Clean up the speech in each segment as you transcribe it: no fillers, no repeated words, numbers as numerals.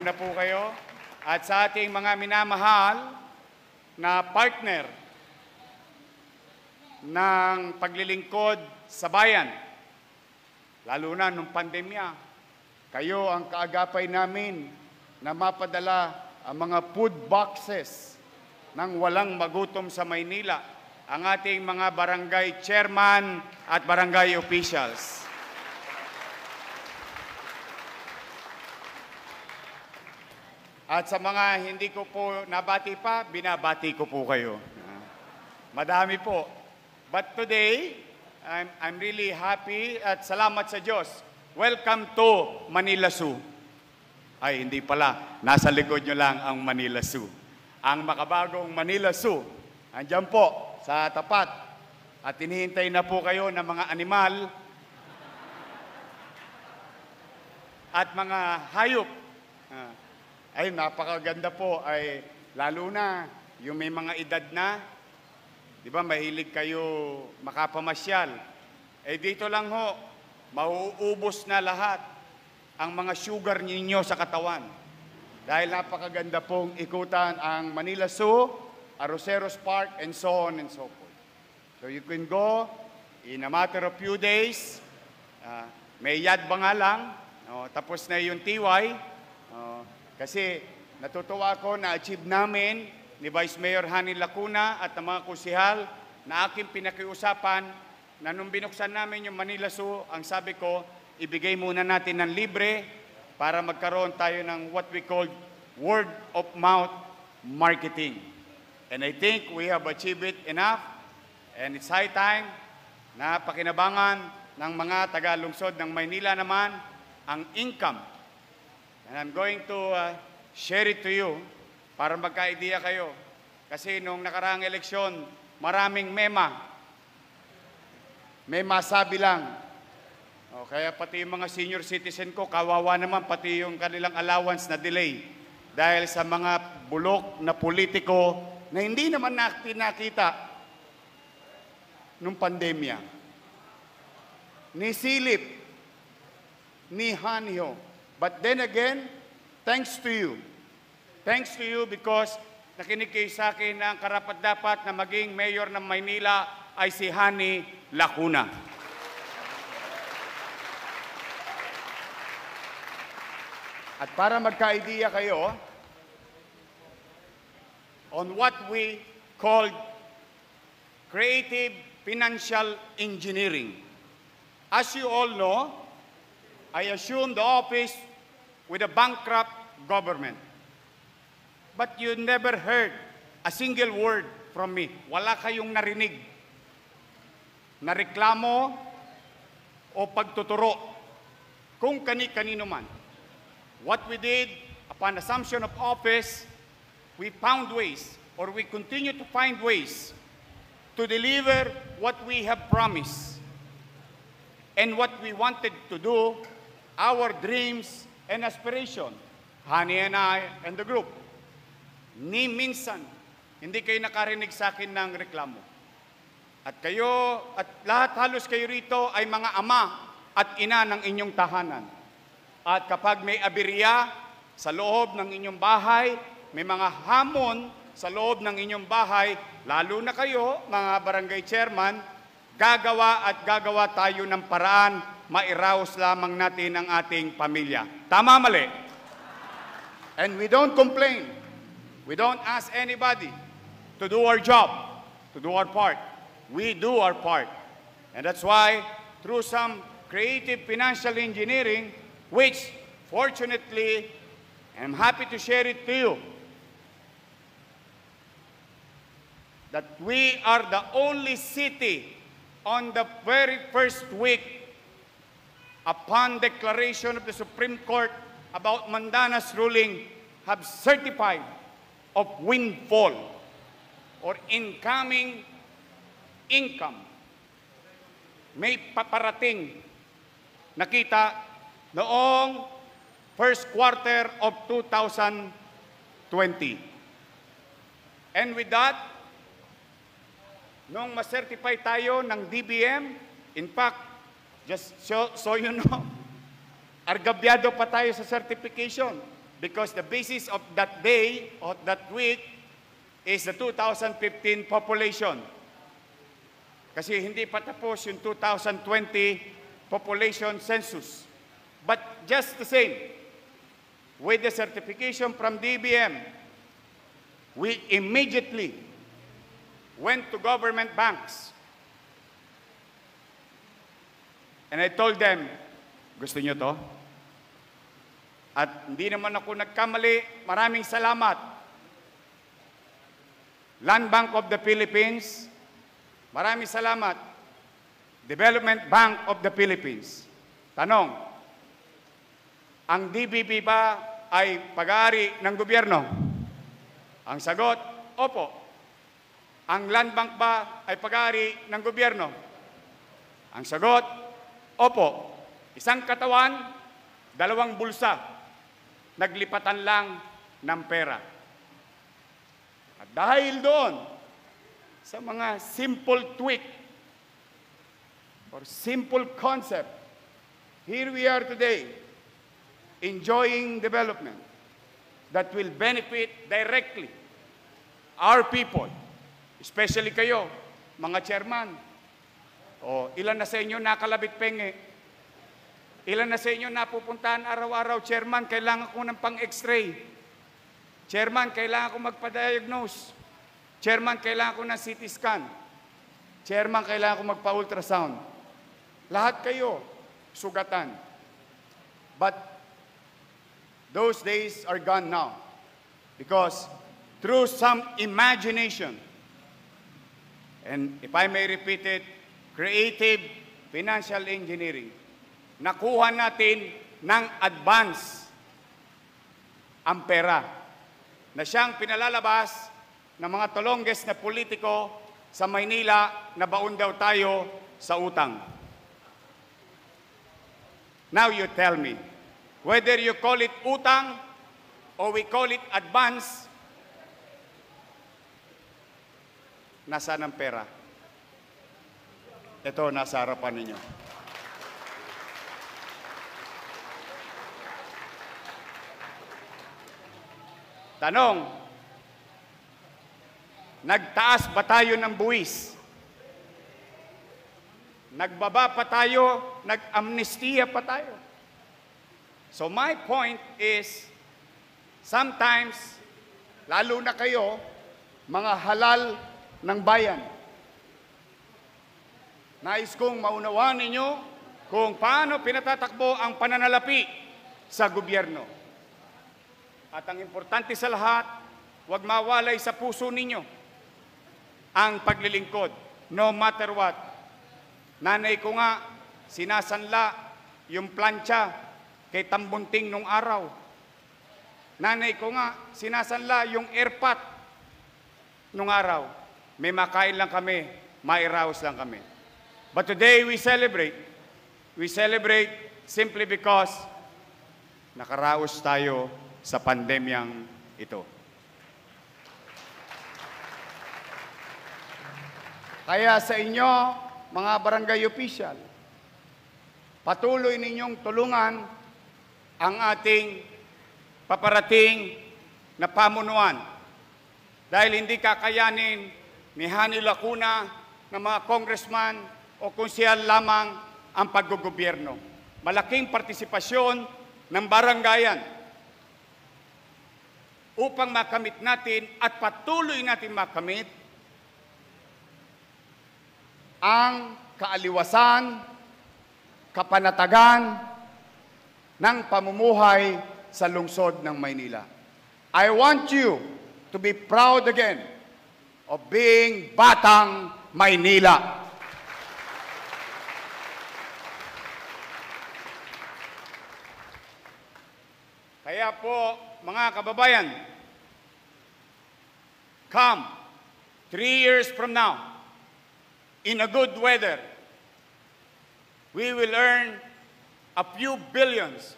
na po kayo at sa ating mga minamahal na partner ng paglilingkod sa bayan, lalo na nung pandemya. Kayo ang kaagapay namin na mapadala ang mga food boxes ng walang magutom sa Maynila, ang ating mga barangay chairman at barangay officials. At sa mga hindi ko po nabati pa, binabati ko po kayo. Madami po. But today, I'm really happy at salamat sa Diyos. Welcome to Manila Zoo. Ay, hindi pala. Nasa likod nyo lang ang Manila Zoo. Ang makabagong Manila Zoo. Andyan po, sa tapat. At hinihintay na po kayo ng mga animal at mga hayop. Ay, napakaganda po. Ay, lalo na yung may mga edad na, di ba, mahilig kayo makapamasyal. Eh, dito lang ho, mauubos na lahat ang mga sugar ninyo sa katawan. Dahil napakaganda pong ikutan ang Manila Zoo, Arroceros Park, and so on and so forth. So you can go in a matter of few days. May yadba nga lang, tapos na yung TY. Kasi natutuwa ko na achieve namin ni Vice Mayor Hani Lacuna at ng mga kusihal na aking pinakiusapan na nung binuksan namin yung Manila Zoo, ang sabi ko, ibigay muna natin ng libre para magkaroon tayo ng what we call word of mouth marketing. And I think we have achieved it enough, and it's high time na pakinabangan ng mga taga-lungsod ng Maynila naman ang income. And I'm going to share it to you para magka-idea kayo. Kasi nung nakaraang eleksyon, maraming mema. May masabi lang. Kaya pati yung mga senior citizen ko, kawawa naman pati yung kanilang allowance na delay. Dahil sa mga bulok na politiko na hindi naman nakita nung pandemya. Ni Silip, ni Hanyo. But then again, thanks to you. Thanks to you because nakinig kayo sa akin na ang karapat-dapat na maging mayor ng Maynila ay si Hani Lacuna. At para magka-idea kayo on what we call creative financial engineering. As you all know, I assumed the office with a bankrupt government. But you never heard a single word from me. Wala kayong narinig na reklamo o pagtuturo kung kani-kanino man. What we did upon assumption of office, we found ways, or we continue to find ways to deliver what we have promised and what we wanted to do, our dreams and aspiration, Hani and I and the group. Ni minsan, hindi kayo nakarinig sa akin ng reklamo. At kayo, at lahat halos kayo rito ay mga ama at ina ng inyong tahanan. At kapag may aberya sa loob ng inyong bahay, may mga hamon sa loob ng inyong bahay, lalo na kayo, mga barangay chairman, gagawa tayo ng paraan, mairaos lamang natin ang ating pamilya. Tama, mali? And we don't complain. We don't ask anybody to do our job, to do our part. We do our part. And that's why, through some creative financial engineering, which, fortunately, I'm happy to share it to you, that we are the only city on the very first week upon declaration of the Supreme Court about Mandana's ruling have certified of windfall or incoming income. May paparating nakita noong first quarter of 2020. And with that, nung ma-certify tayo ng DBM, in fact, just so you know, argabyado pa tayo sa certification. because the basis of that day, or that week, is the 2015 population. Kasi hindi pa tapos yung 2020 population census. But just the same, with the certification from DBM, we immediately went to government banks. And I told them, gusto nyo to? At hindi naman ako nagkamali, maraming salamat. Land Bank of the Philippines, maraming salamat. Development Bank of the Philippines. Tanong, ang DBP ba ay pag-aari ng gobyerno? Ang sagot, opo. Ang Land Bank ba ay pag-aari ng gobyerno? Ang sagot, opo. Isang katawan, dalawang bulsa. Naglipatan lang ng pera. At dahil doon, sa mga simple tweak or simple concept, here we are today, enjoying development that will benefit directly our people, especially kayo, mga chairman. O, ilan na sa inyo nakalabit penge? Ilan na sa inyo napupuntahan araw-araw, chairman, kailangan ko ng pang-x-ray. Chairman, kailangan ko magpa-diagnose. Chairman, kailangan ko ng CT scan. Chairman, kailangan ko magpa-ultrasound. Lahat kayo, sugatan. But those days are gone now. Because through some imagination, and if I may repeat it, creative financial engineering, nakuha natin ng advance ang pera na siyang pinalalabas ng mga tolongges na politiko sa Maynila na baon daw tayo sa utang. Now you tell me, whether you call it utang or we call it advance, nasaan ang pera? Ito, nasa harapan ninyo. Tanong, nagtaas ba tayo ng buwis? Nagbaba pa tayo? Nag-amnestiya pa tayo? So my point is, sometimes, lalo na kayo, mga halal ng bayan, nais kong maunawaan ninyo kung paano pinatatakbo ang pananalapi sa gobyerno. At ang importante sa lahat, huwag mawalay sa puso ninyo ang paglilingkod, no matter what. Nanay ko nga, sinasanla yung plancha kay Tambunting nung araw. Nanay ko nga, sinasanla yung airpot nung araw. May makain lang kami, mairaos lang kami. But today we celebrate. We celebrate simply because nakaraos tayo sa pandemyang ito. Kaya sa inyo, mga barangay official, patuloy ninyong tulungan ang ating paparating na pamunuan. Dahil hindi kakayanin ni Hani Lacuna na mga congressman o konsyal lamang ang paggogobyerno. Malaking partisipasyon ng barangayan upang makamit natin at patuloy natin makamit ang kaaliwasan, kapanatagan ng pamumuhay sa lungsod ng Maynila. I want you to be proud again of being Batang Maynila. Kaya po, mga kababayan, come 3 years from now, in a good weather, we will earn a few billions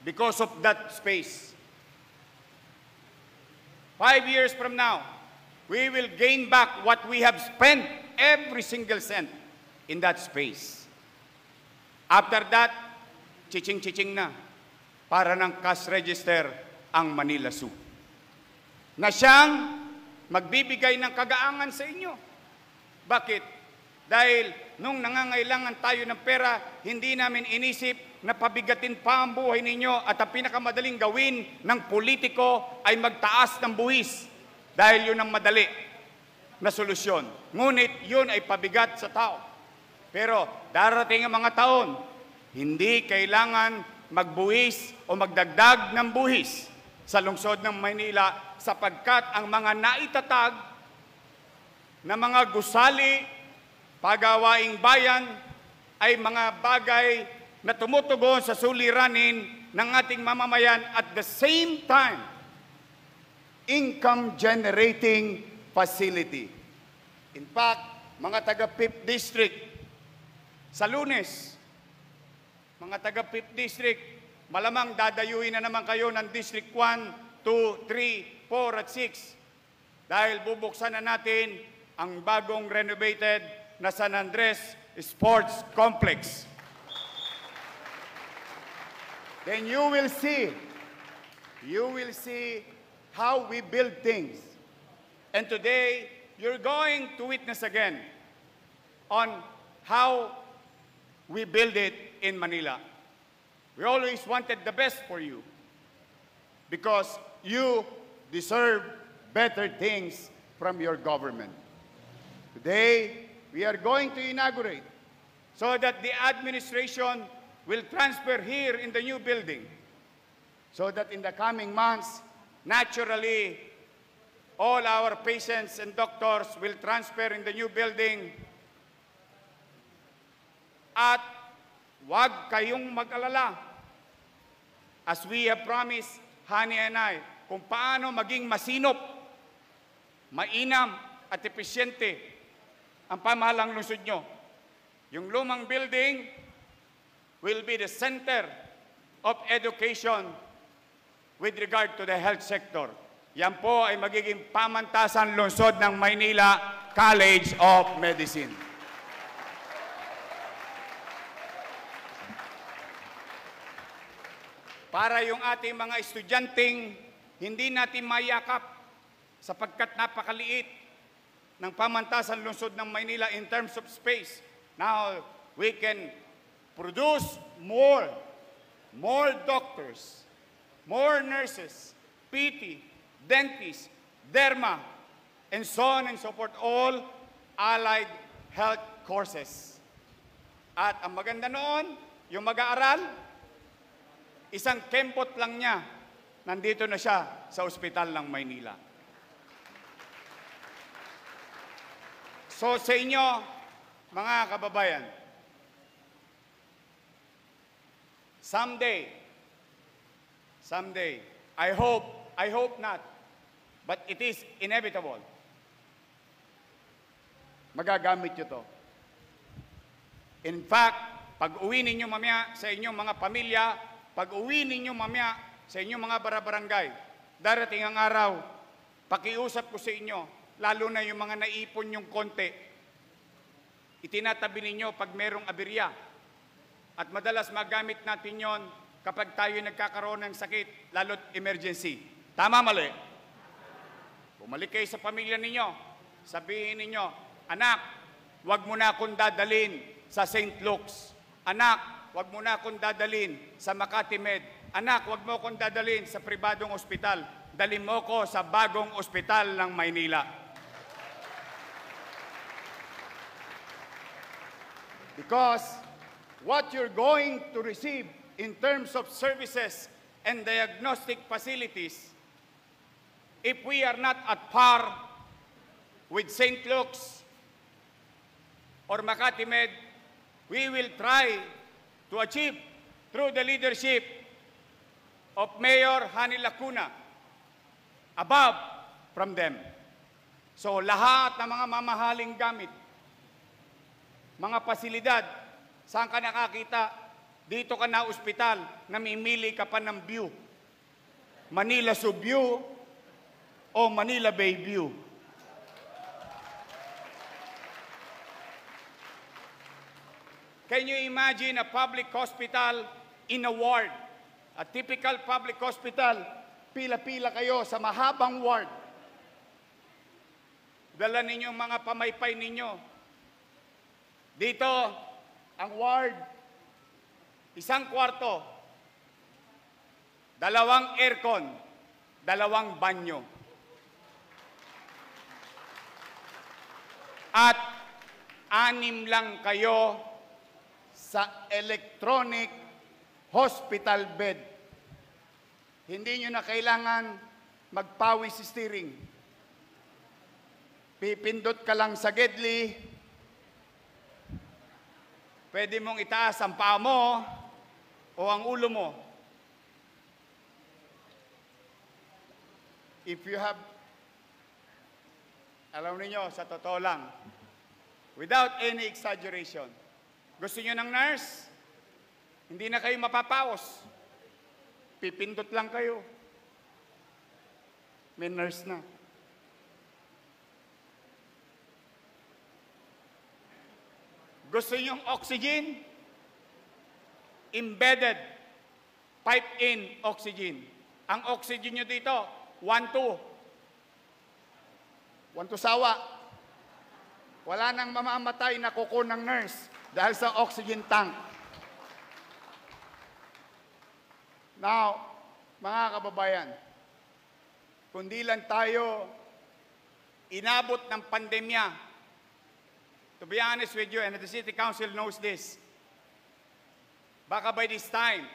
because of that space. 5 years from now, we will gain back what we have spent, every single cent, in that space. After that, chiching-chiching na, para ng cash register ang Manila Zoo, na siyang magbibigay ng kagaangan sa inyo. Bakit? Dahil nung nangangailangan tayo ng pera, hindi namin inisip na pabigatin pa ang buhay ninyo at ang pinakamadaling gawin ng politiko ay magtaas ng buwis dahil yun ang madali na solusyon. Ngunit yun ay pabigat sa tao. Pero darating ang mga taon, hindi kailangan magbuwis o magdagdag ng buwis sa lungsod ng Maynila sapagkat ang mga naitatag na mga gusali, pagawaing bayan ay mga bagay na tumutugon sa suliranin ng ating mamamayan at the same time, income-generating facility. In fact, mga taga 5th District, sa Lunes, mga taga 5th District, malamang dadayuin na naman kayo ng District 1, 2, 3, 4 at 6 dahil bubuksan na natin ang bagong renovated na San Andres Sports Complex. Then you will see how we build things. And today, you're going to witness again on how we build it in Manila. We always wanted the best for you because you deserve better things from your government. Today, we are going to inaugurate so that the administration will transfer here in the new building so that in the coming months, naturally, all our patients and doctors will transfer in the new building. At huwag kayong mag-alala. As we have promised, Hani and I, kung paano maging masinop, mainam at epesyente ang pamahalang lungsod nyo. Yung lumang building will be the center of education with regard to the health sector. Yan po ay magiging pamantasan lungsod ng Maynila College of Medicine. Para yung ating mga estudyanteng hindi natin mayakap sapagkat napakaliit ng pamantasan lungsod ng Maynila in terms of space. Now, we can produce more doctors, more nurses, PT, dentists, derma, and so on and so forth, all allied health courses. At ang maganda noon, yung mag-aaral, isang kempot lang niya, nandito na siya sa ospital ng Maynila. So sa inyo, mga kababayan, someday, I hope not, but it is inevitable, magagamit nyo to. In fact, pag-uwi ninyo mamaya sa inyong mga pamilya, pag-uwi ninyo mamaya sa inyong mga barabarangay, darating ang araw, pakiusap ko sa inyo, lalo na yung mga naipon yung konti, itinatabi ninyo pag merong aberya. At madalas magamit natin yon kapag tayo nagkakaroon ng sakit, lalo't emergency. Tama, mali? Bumalik kayo sa pamilya ninyo, sabihin ninyo, anak, wag mo na akong dadalhin sa St. Luke's. Anak, wag mo na akong dadalhin sa Makati Med. Anak, wag mo akong dadalhin sa pribadong ospital. Dalhin mo ko sa bagong ospital ng Maynila. Because what you're going to receive in terms of services and diagnostic facilities, if we are not at par with St. Luke's or Makati Med, we will try to achieve through the leadership of Mayor Hani Lacuna, above from them. So lahat ng mga mamahaling gamit, mga pasilidad, saan ka nakakita? Dito ka na ospital, namimili ka pa ng view. Manila Zoo View o Manila Bay View. Can you imagine a public hospital in a ward? A typical public hospital, Pila-pila kayo sa mahabang ward. Dala ninyo mga pamaypay ninyo. Dito, ang ward, 1 kwarto, 2 aircon, 2 banyo. At 6 lang kayo sa electronic hospital bed. Hindi nyo na kailangan magpawis steering. Pipindot ka lang sa gedli. Pwede mong itaas ang paa mo o ang ulo mo. If you have, alam niyo, sa totoo lang, without any exaggeration, gusto niyo ng nurse? Hindi na kayo mapapaos. Pipindot lang kayo. May nurse na. Gusto niyo ng oxygen? Embedded, pipe-in oxygen. Ang oxygen nyo dito, 1-2. 1-2 sawa. Wala nang mamamatay na kuko ng nurse dahil sa oxygen tank. Now, mga kababayan, kundi lang tayo inabot ng pandemya. To be honest with you, and the City Council knows this, baka by this time,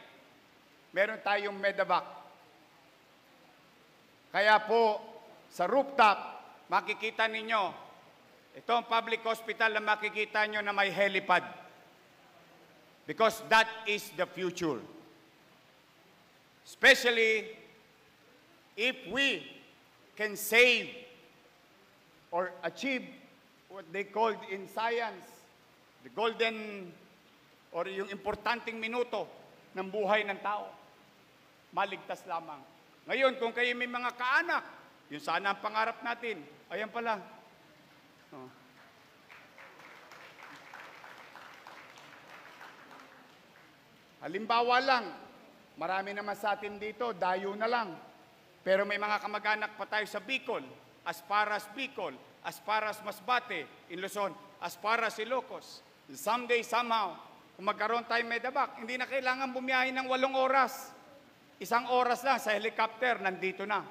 meron tayong medevac. Kaya po, sa rooftop, makikita ninyo, itong public hospital na makikita nyo na may helipad. Because that is the future. Especially, if we can save or achieve what they called in science, the golden or yung importanteng minuto ng buhay ng tao. Maligtas lamang. Ngayon, kung kayo may mga kaanak, yun sana ang pangarap natin. Ayan pala. Oh. Halimbawa lang, marami naman sa atin dito, dayo na lang. Pero may mga kamag-anak pa tayo sa Bicol, as far as Bicol, as far as Masbate, in Luzon, as far as Ilocos. Someday, somehow, kung magkaroon tayo medevac, hindi na kailangan bumiyahin ng 8 oras. 1 oras lang sa helicopter, nandito na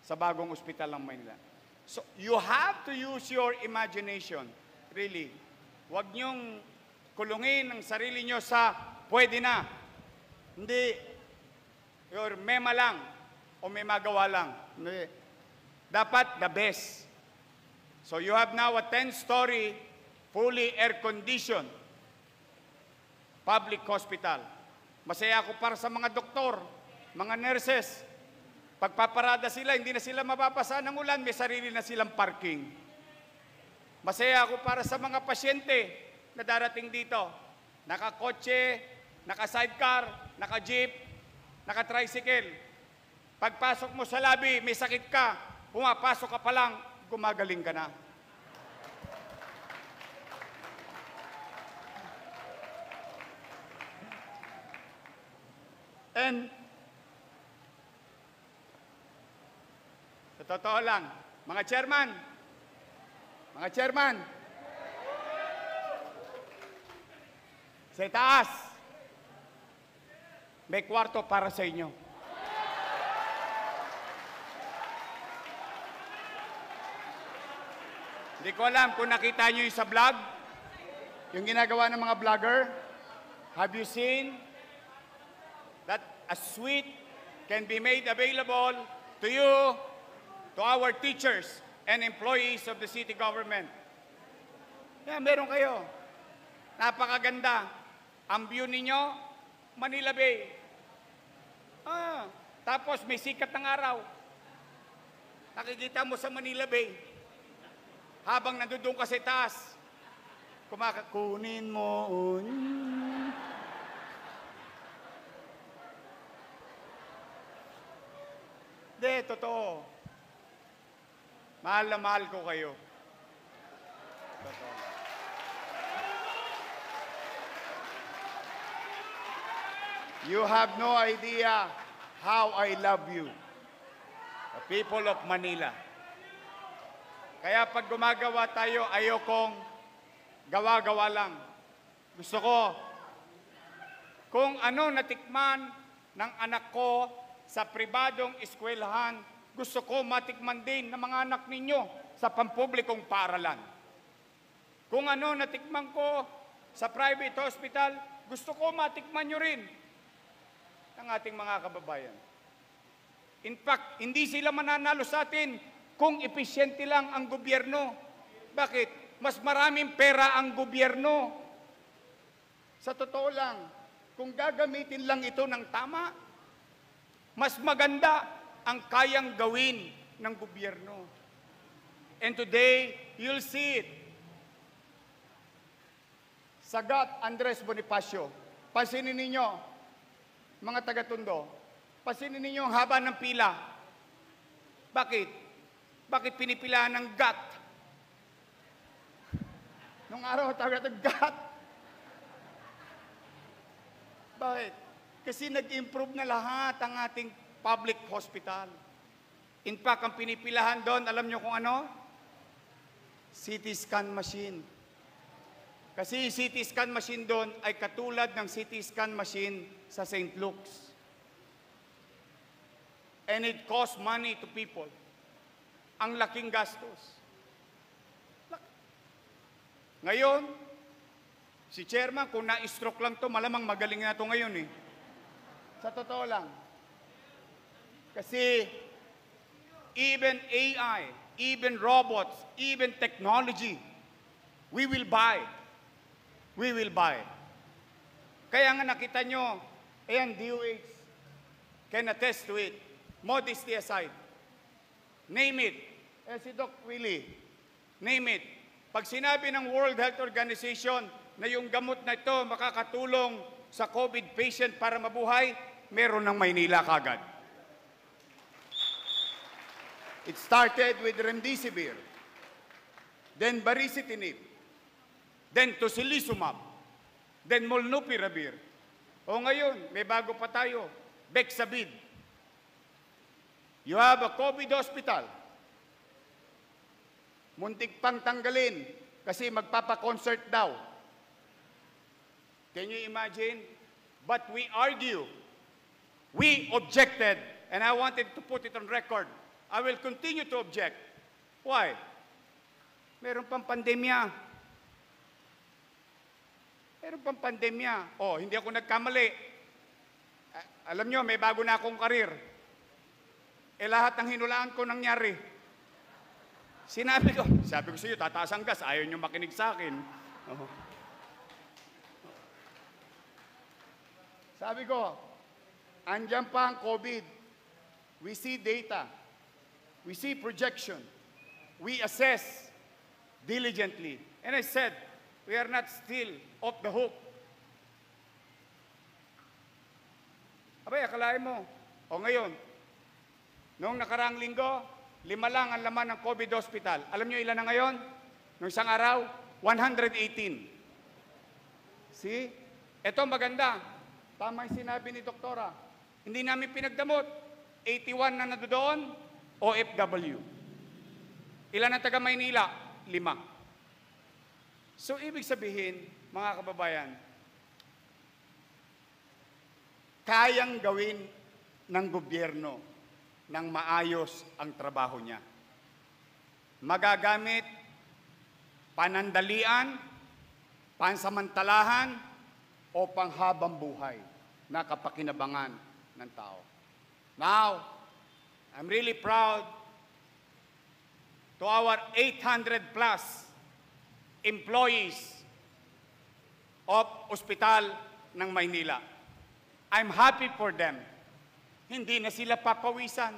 sa bagong ospital ng Maynila. So, you have to use your imagination, really. Huwag niyong kulungin ang sarili niyo sa pwede na. Hindi, your mema lang o may magawa lang. Hindi. Dapat the best. So you have now a 10-story, fully air-conditioned public hospital. Masaya ako para sa mga doktor, mga nurses. Pagpaparada sila, hindi na sila mababasa ng ulan, may sarili na silang parking. Masaya ako para sa mga pasyente na darating dito. Naka-kotse, naka-sidecar, naka-jeep, naka-tricycle. Pagpasok mo sa lobby, may sakit ka, pumapasok ka pa lang, gumagaling ka na. And sa totoo lang, mga chairman, sa itaas, may kwarto para sa inyo. Hindi ko alam kung nakita nyo yung sa vlog, yung ginagawa ng mga vlogger. Have you seen that a suite can be made available to you, to our teachers and employees of the city government? Yan, meron kayo. Napakaganda. Ang view ninyo, Manila Bay. Tapos may sikat ng araw. Nakikita mo sa Manila Bay. Habang nandun ka sa taas, kumakakunin mo. Hindi, totoo. Mahal na mahal ko kayo. Totoo. You have no idea how I love you. people of Manila. Kaya pag gumagawa tayo, ayokong gawa-gawa lang. Gusto ko, kung ano natikman ng anak ko sa pribadong eskwelahan, gusto ko matikman din ng mga anak ninyo sa pampublikong paaralan. Kung ano natikman ko sa private hospital, gusto ko matikman nyo rin ng ating mga kababayan. In fact, hindi sila mananalo sa atin kung epesyente lang ang gobyerno. Bakit? Mas maraming pera ang gobyerno. Sa totoo lang, kung gagamitin lang ito ng tama, mas maganda ang kayang gawin ng gobyerno. And today, you'll see it. Sagat Andres Bonifacio, pansinin ninyo, mga taga-Tondo, pansinin ninyo ang haba ng pila. Bakit? Bakit pinipilahan ng GAT? Nung araw, tawag natin GAT. Bakit? Kasi nag-improve na lahat ang ating public hospital. In fact, ang pinipilahan doon, alam nyo kung ano? CT scan machine. Kasi yung CT scan machine doon ay katulad ng CT scan machine sa St. Luke's. And it costs money to people. Ang laking gastos. Ngayon, si Chairman, kung na-stroke lang to, malamang magaling na to ngayon eh. Sa totoo lang. Kasi even AI, even robots, even technology, we will buy. We will buy. Kaya nga nakita nyo, ayan, DOH can attest to it. Modesty aside. Name it. Si Doc Willie, name it. Pag sinabi ng World Health Organization na yung gamot na ito makakatulong sa COVID patient para mabuhay, meron ng Maynila kagad. It started with remdesivir, then baricitinib, then tocilizumab, then molnupiravir. O ngayon, may bago pa tayo, Bexavid. You have a COVID hospital. Muntik pang tanggalin kasi magpapa-concert daw. Can you imagine? But we argue. We objected, and I wanted to put it on record. I will continue to object. Why? Meron pang pandemya. Meron pang pandemya. Oh, hindi ako nagkamali. Alam nyo, may bago na akong karir. Lahat ng hinulaan ko nangyari. Sabi ko sa iyo, tataas ang gas, ayaw nyo makinig sa akin. Oh. Sabi ko, andyan pa ang COVID. We see data. We see projection. We assess diligently. And I said, we are not still off the hook. Abay, akalain mo. O ngayon, noong nakaraang linggo, 5 lang ang laman ng COVID hospital. Alam nyo ilan na ngayon? Noong isang araw, 118. See? Ito maganda. Tama yung sinabi ni Doktora. Hindi namin pinagdamot. 81 na nandoon, OFW. Ilan ang taga Maynila? 5. So, ibig sabihin, mga kababayan, kayang gawin ng gobyerno ng maayos ang trabaho niya. Magagamit panandalian, pansamantalahan, o panghabang buhay na kapakinabangan ng tao. Now, I'm really proud to our 800 plus employees of Ospital ng Maynila. I'm happy for them. Hindi na sila papawisan.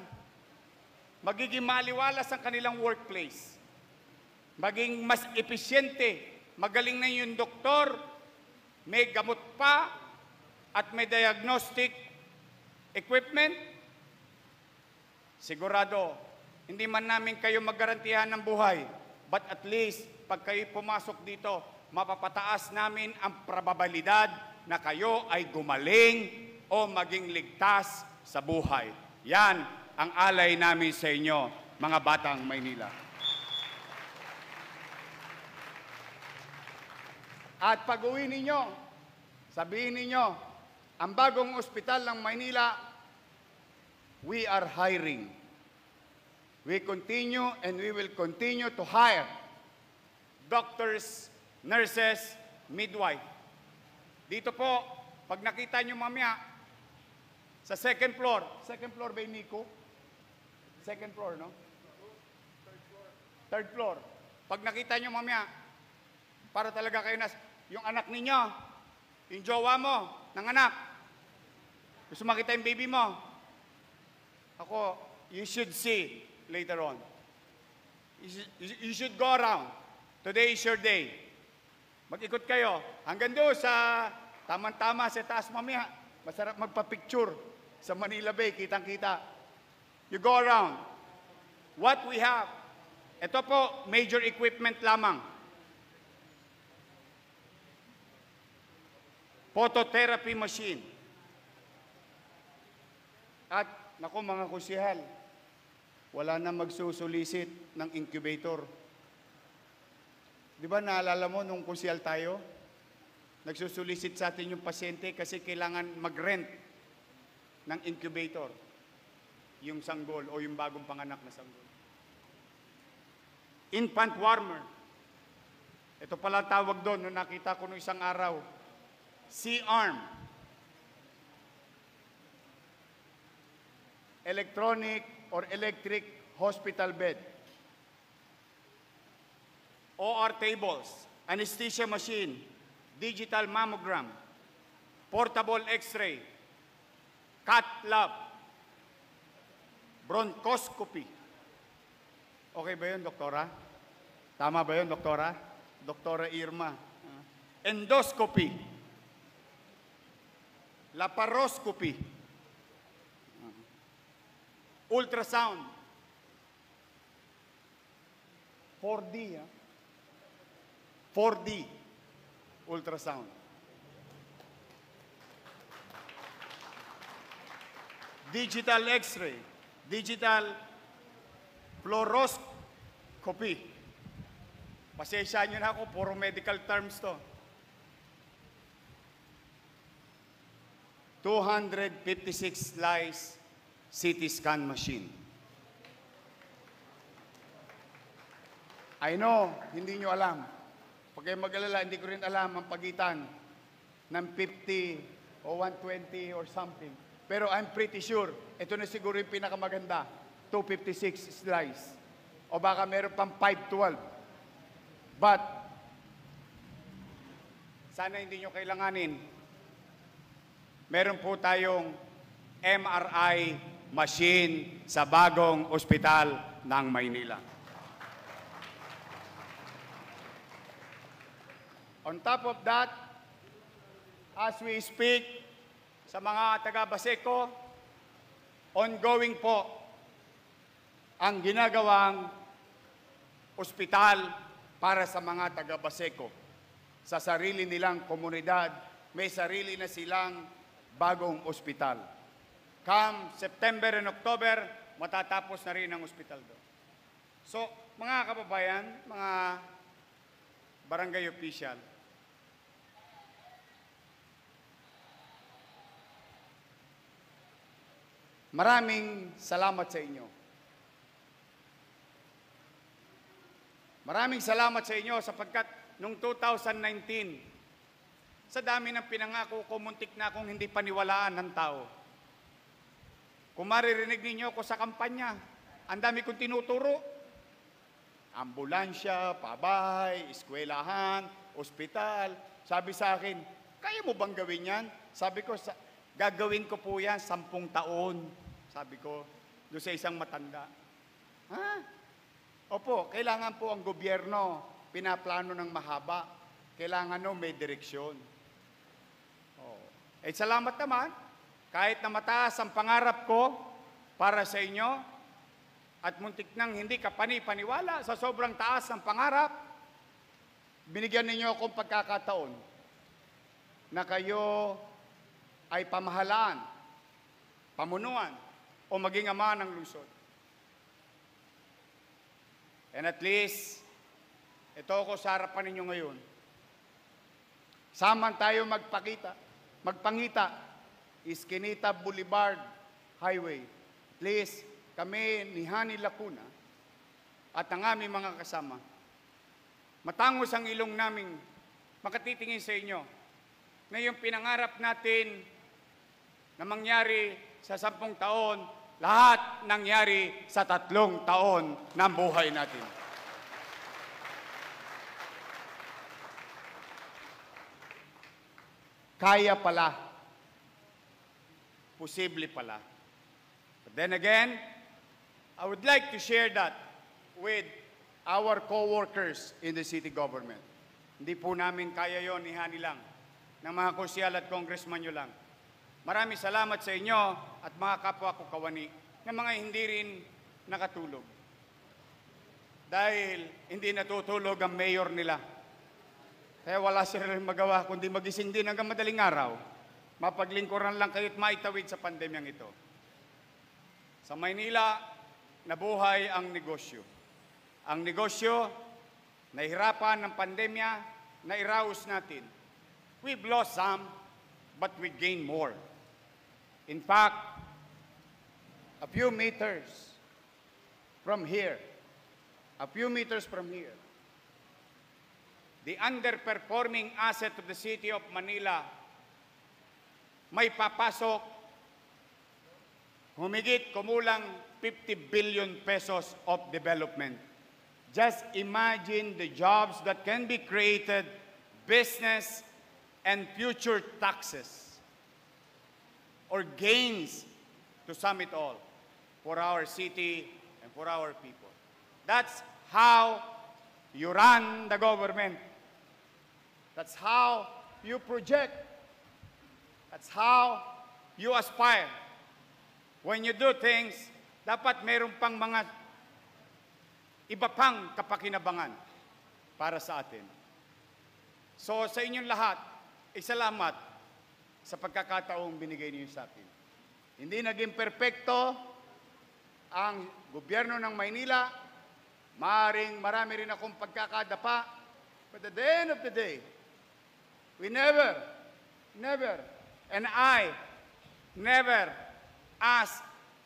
Magiging maliwalas ang kanilang workplace. Maging mas epesyente. Magaling na yung doktor, may gamot pa, at may diagnostic equipment. Sigurado, hindi man namin kayo magarantihan ng buhay, but at least, pag kayo pumasok dito, mapapataas namin ang probabilidad na kayo ay gumaling o maging ligtas sa buhay. Yan ang alay namin sa inyo, mga batang Maynila. At pag-uwi ninyo, sabihin ninyo, ang bagong ospital ng Maynila, we are hiring. We continue and we will continue to hire doctors, nurses, midwife. Dito po, pag nakita nyo mamaya, sa second floor ba yung Nico? Second floor, no? Third floor. Pag nakita nyo mamaya, para talaga kayo yung anak ninyo, yung jowa mo, ng anak, gusto makita yung baby mo, ako, you should see later on. You should go around. Today is your day. Mag-ikot kayo. Hanggang doon sa tamang-tama sa taas mamaya. Masarap magpa-picture sa Manila Bay. Kitang-kita. You go around. What we have. Ito po, major equipment lamang. Phototherapy machine. At, naku mga kusihal, wala na magsusulisit ng incubator. Di ba naalala mo nung kusihal tayo? Nagsusulisit sa atin yung pasyente kasi kailangan mag-rent ng incubator. Yung sanggol o yung bagong panganak na sanggol. Infant warmer. Ito pala tawag doon nung nakita ko nung isang araw. C-arm. Electronic or electric hospital bed. OR tables, anesthesia machine, digital mammogram, portable x-ray, cath lab, bronchoscopy. Okay ba yun, doktora? Tama ba yun, doktora? Doktora Irma. Endoscopy, laparoscopy, ultrasound, 4D, 4D ultrasound. Digital x-ray, digital fluoroscopy. Pasensya nyo na ako, puro medical terms to. 256 slice CT scan machine. I know, hindi nyo alam. Pag kayo mag-alala, hindi ko rin alam ang pagitan ng 50 o 120 or something. Pero I'm pretty sure, ito na siguro yung pinakamaganda, 256 slice. O baka meron pang 512. But, sana hindi nyo kailanganin. Meron po tayong MRI machine sa bagong ospital ng Maynila. On top of that, as we speak, sa mga taga-Baseco, ongoing po ang ginagawang ospital para sa mga taga-Baseco. Sa sarili nilang komunidad, may sarili na silang bagong ospital. Come September and October, matatapos na rin ang ospital doon. So, mga kababayan, mga barangay official, maraming salamat sa inyo. Maraming salamat sa inyo sapagkat noong 2019, sa dami ng pinangako ko, muntik na akong hindi paniwalaan ng tao. Kung maririnig ninyo ako sa kampanya, ang dami kong tinuturo. Ambulansya, pabahay, eskwelahan, ospital. Sabi sa akin, kaya mo bang gawin yan? Sabi ko, gagawin ko po yan 10 taon. Sabi ko, doon sa isang matanda. Ha? Opo, kailangan po ang gobyerno pinaplano ng mahaba. Kailangan may direksyon. Oh. Salamat naman. Kahit na mataas ang pangarap ko para sa inyo, at muntik nang hindi ka paniwala sa sobrang taas ng pangarap, binigyan ninyo akong pagkakataon na kayo ay pamahalaan, pamunuan, o o maging ama ng lungsod. And at least, ito ako sa harapan ninyo ngayon. Saman tayo magpangita, Iskinita Boulevard Highway. At least, kami ni Hani Lacuna at ang aming mga kasama, matangos ang ilong naming makatitingin sa inyo na yung pinangarap natin na mangyari sa 10 taon, lahat nangyari sa 3 taon ng buhay natin. Kaya pala. Posible pala. But then again, I would like to share that with our co-workers in the city government. Hindi po namin kaya yon ni Hani lang, ng mga konsyal at congressman nyo lang. Maraming salamat sa inyo at mga kapwa ko kawani na mga hindi rin nakatulog. Dahil hindi natutulog ang mayor nila. Kaya wala sila rin magawa kundi magising din hanggang madaling araw. Mapaglingkuran lang kayo't maitawid sa pandemyang ito. Sa Maynila, nabuhay ang negosyo. Ang negosyo, nahirapan ng pandemya, nairaos natin. We've lost some, but we gain more. In fact, a few meters from here, the underperforming asset of the city of Manila, may papasok humigit kumulang 50 billion pesos of development. Just imagine the jobs that can be created, business, and future taxes or gains to sum it all for our city and for our people. That's how you run the government. That's how you project. That's how you aspire. When you do things, dapat meron pang mga iba pang kapakinabangan para sa atin. So sa inyong lahat, salamat sa pagkakataong binigay niyo sa akin. Hindi naging perpekto ang gobyerno ng Maynila. Maaring marami rin akong pagkakadapa. But at the end of the day, we never, and I never ask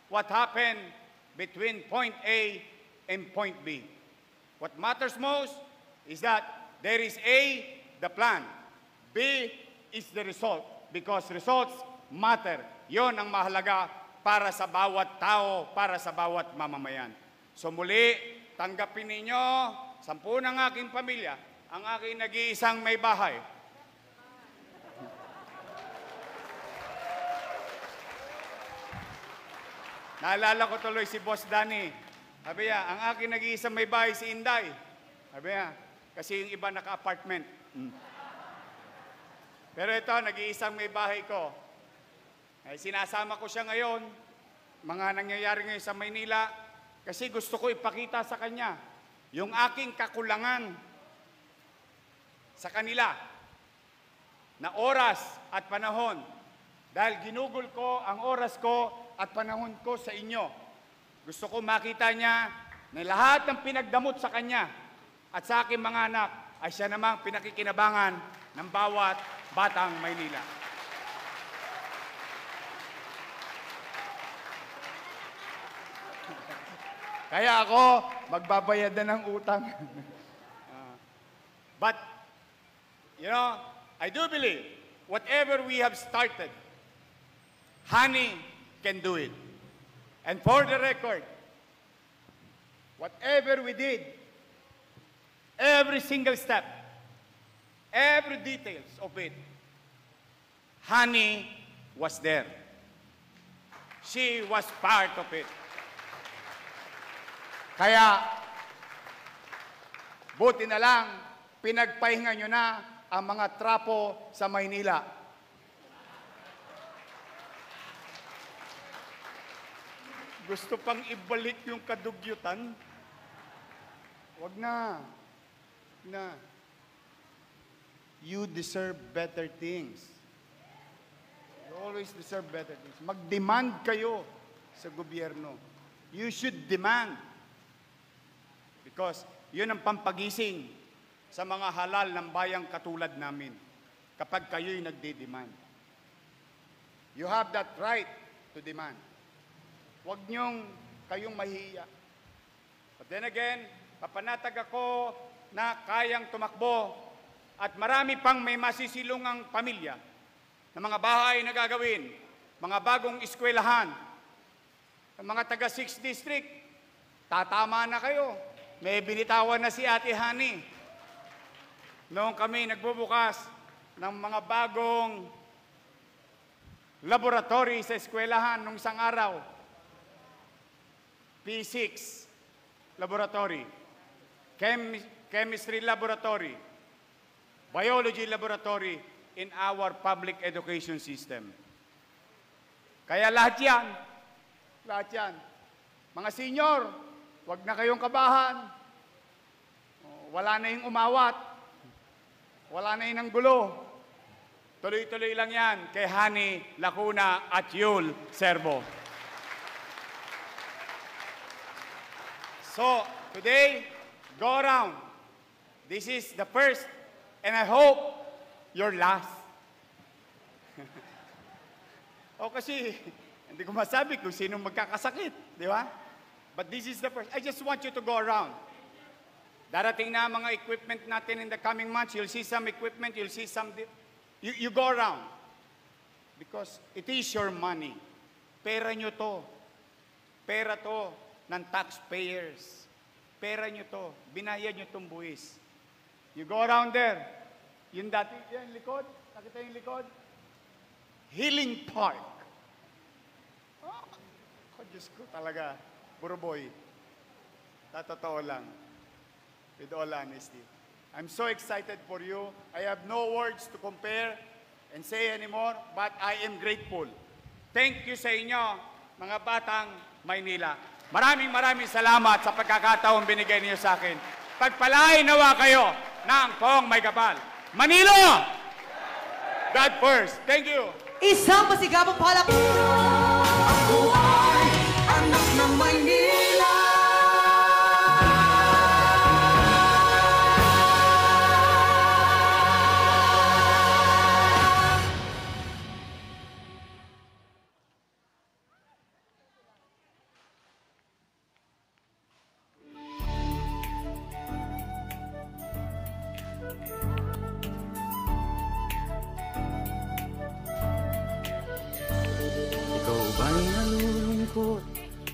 what happened between point A and point B. What matters most is that there is A, the plan. B is the result. Because results matter. Yon ang mahalaga para sa bawat tao, para sa bawat mamamayan. So muli, tanggapin ninyo, 10 ng aking pamilya, ang aking nag-iisang may bahay. Naalala ko tuloy si Boss Danny. Sabi niya, ang aking nag-iisang may bahay si Inday. Sabi niya, kasi yung iba naka-apartment. Pero ito, nag-iisang may bahay ko. Ay, sinasama ko siya ngayon, mga nangyayari ngayon sa Maynila, kasi gusto ko ipakita sa kanya yung aking kakulangan sa kanila na oras at panahon. Dahil ginugol ko ang oras ko at panahon ko sa inyo. Gusto ko makita niya na lahat ng pinagdamot sa kanya at sa aking mga anak ay siya namang pinakikinabangan ng bawat batang Maynila. Kaya ako, magbabayad na ng utang. But, you know, I do believe, whatever we have started, Hani can do it. And for the record, whatever we did, every single step, every details of it, Hani was there. She was part of it. Kaya, buti na lang, pinagpahinga nyo na ang mga trapo sa Maynila. Gusto pang ibalik yung kadugyutan? Wag na. You deserve better things. You always deserve better things. Mag-demand kayo sa gobyerno. You should demand. Because yun ang pampagising sa mga halal ng bayang katulad namin kapag kayo'y nagde-demand. You have that right to demand. Huwag niyong kayong mahiya. But then again, papanatag ako na kayang tumakbo at marami pang may masisilungang pamilya na mga bahay na gagawin, mga bagong eskwelahan, mga taga 6th District, tatama na kayo. May binitawan na si Ate Hani. Noong kami nagbubukas ng mga bagong laboratory sa eskwelahan nung isang araw, P6 laboratory, chemistry laboratory, biology laboratory in our public education system. Kaya lahat yan, mga senior, wag na kayong kabahan. Wala na yung umawat. Wala na yung gulo. Tuloy-tuloy lang yan kay Hani Lacuna at Yul Servo. So, today, go around. This is the first, and I hope your last. Kasi, hindi ko masabi kung sino magkakasakit, di ba? But this is the first. I just want you to go around. Darating na mga equipment natin in the coming months. You'll see some equipment, you'll see some... You go around. Because it is your money. Pera nyo to. Pera to ng taxpayers. Pera nyo to. Binayad nyo tong buwis. You go around there. Yung dati, yung likod. Nakita yung likod? Healing Park. Diyos ko talaga. Buruboy. Tatotoo lang. With all honesty. I'm so excited for you. I have no words to compare and say anymore, but I am grateful. Thank you sa inyo, mga batang Maynila. Maraming salamat sa pagkakataong binigay niyo sa akin. Pagpalain nawa kayo ng Poong May Kapal. Manilo! God first. Thank you. Isang masigabong palakpakan. Ako ay anak ng Maynila.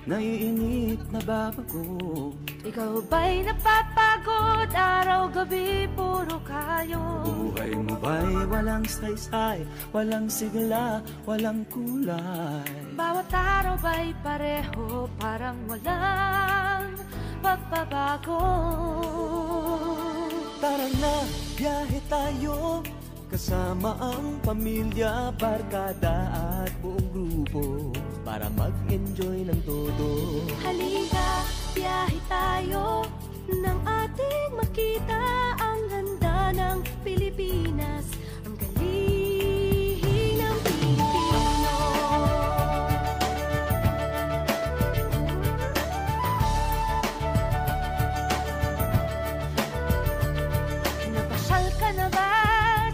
Naiinip na babago. Ikaw ba'y napapagod? Araw-gabi puro kayo. Buhay mo ba'y walang saysay, walang sigla, walang kulay? Bawat araw ba'y pareho, parang walang pagbabago? Tara na, biyahe tayo, kasama ang pamilya, barkada at buong grupo, para mag-enjoy ng todo. Halika, biyahe tayo, nang ating makita ang ganda ng Pilipinas, ang galing ng Pilipino. Napasyal ka na ba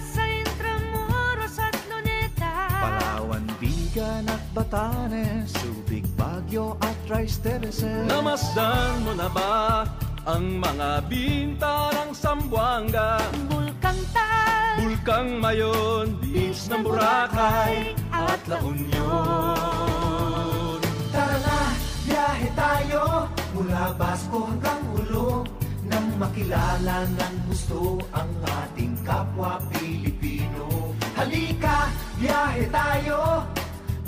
sa Intramuros at Luneta? Palawan, Bigan at Batanes, Subic, Baguio at Rice Terraces. Namasdan mo na ba ang mga binta ng Zamboanga, Bulkang Tal, Bulkang Mayon, Beach ng Boracay at La Union? Tara na, biyahe tayo mula Basco hanggang Ulo, nang makilala ng gusto ang ating kapwa Pilipino. Halika, biyahe tayo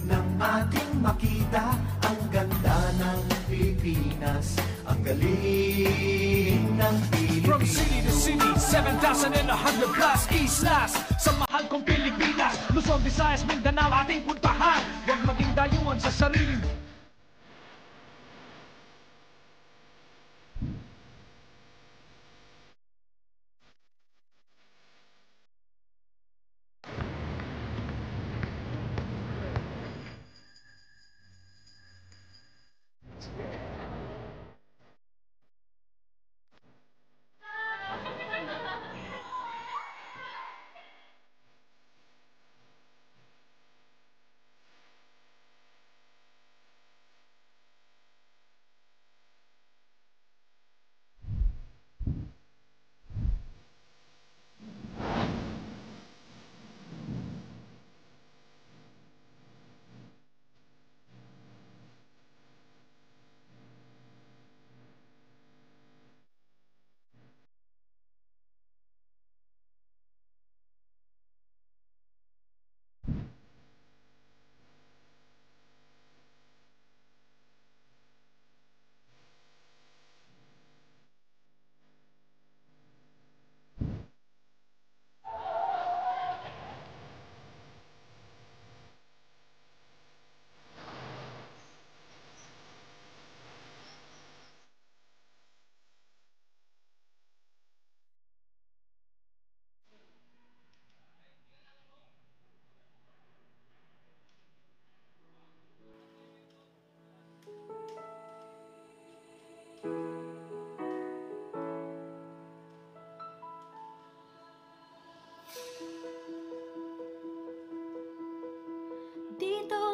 nang ating makita ang ganda ng Pilipinas, ang galing ng Pilipino. From city to city, 7,100 plus islas sa mahal kong Pilipinas. Luzon, Visayas, Mindanao ating puntahan. Huwag maging dayuhan sa sarili.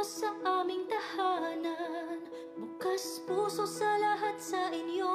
sa aming tahanan. Bukas puso sa lahat sa inyo.